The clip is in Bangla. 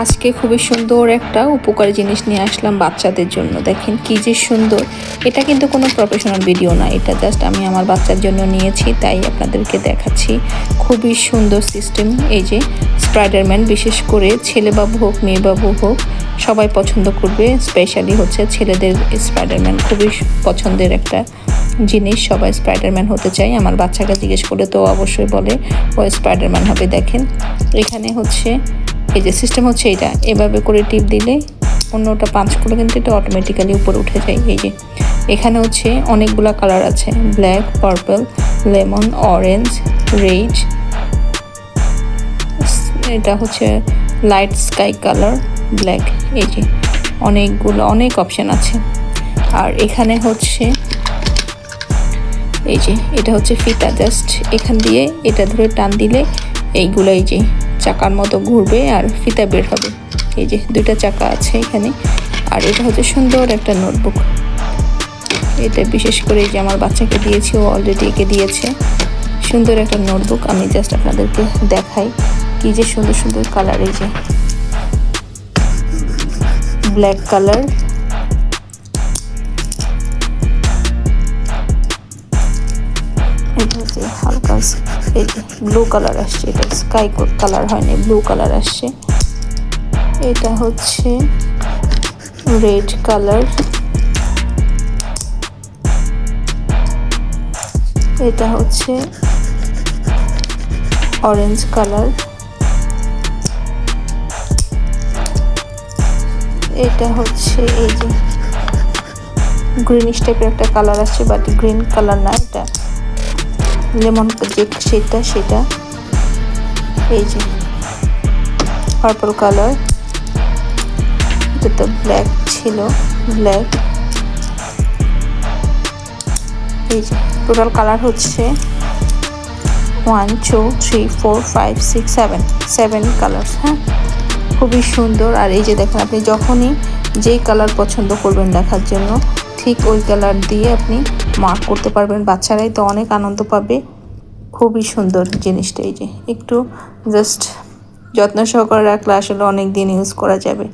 আজকে খুবই সুন্দর একটা উপকারী জিনিস নিয়ে আসলাম বাচ্চাদের জন্য। দেখেন কি যে সুন্দর। এটা কিন্তু কোনো প্রফেশনাল ভিডিও না, এটা জাস্ট আমি আমার বাচ্চার জন্য নিয়েছি, তাই আপনাদেরকে দেখাচ্ছি। খুবই সুন্দর সিস্টেম। এই যে স্পাইডারম্যান, বিশেষ করে ছেলে বাবু হোক মেয়ে বাবু হোক সবাই পছন্দ করবে। স্পেশালি হচ্ছে ছেলেদের স্পাইডারম্যান খুবই পছন্দের একটা জিনিস, সবাই স্পাইডারম্যান হতে চায়। আমার বাচ্চাকে জিজ্ঞেস করলে তো অবশ্যই বলে ও স্পাইডারম্যান হবে। দেখেন এখানে হচ্ছে এই যে সিস্টেম হচ্ছে এটা, এভাবে করে টিপ দিলে অন্যটা পাঁচ করলে কিন্তু এটা অটোমেটিক্যালি উপরে উঠে যায়। এই যে এখানে হচ্ছে অনেকগুলা কালার আছে, black, purple, lemon, orange, red, এটা হচ্ছে লাইট স্কাই কালার, ব্ল্যাক। এই যে অনেকগুলো অনেক অপশান আছে। আর এখানে হচ্ছে এই যে এটা হচ্ছে ফিতা, জাস্ট এখান দিয়ে এটা ধরে টান দিলে এইগুলো এই যে চাকার মতো ঘুরবে আর ফিতা বের হবে। এই যে দুইটা চাকা আছে এখানে। আর এটা হচ্ছে সুন্দর একটা নোটবুক। এটা বিশেষ করে এই যে আমার বাচ্চাকে দিয়েছি, ও অলরেডি এঁকে দিয়েছে। সুন্দর একটা নোটবুক। আমি জাস্ট আপনাদেরকে দেখাই কি যে সুন্দর সুন্দর কালার। এই যে ব্ল্যাক কালার, এটা হচ্ছে হালকা এই যে ব্লু কালার আসছে, এটা স্কাই কালার হয়নি, ব্লু কালার আসছে। এটা হচ্ছে রেড কালার, এটা হচ্ছে অরেঞ্জ কালার, এটা হচ্ছে এই যে গ্রিনিশ টাইপের একটা কালার আসছে, বাট গ্রিন কালার না, এটা লেমন যে সেটা। এই যে পার্পল কালার, এটা তো ব্ল্যাক ছিল, ব্ল্যাক। এই যে টোটাল কালার হচ্ছে 1 2 3 4 5 6 7 কালার। হ্যাঁ, খুবই সুন্দর। আর এই যে দেখেন, আপনি যখনই যেই কালার পছন্দ করবেন লেখার জন্য, ঠিক ওই কালার দিয়ে আপনি মার্ক করতে পারবেন। বাচ্চারাই তো অনেক আনন্দ পাবে। খুবই সুন্দর জিনিসটা। এই যে একটু জাস্ট যত্ন সহকারে রাখলে আসলে অনেক দিন ইউজ করা যাবে।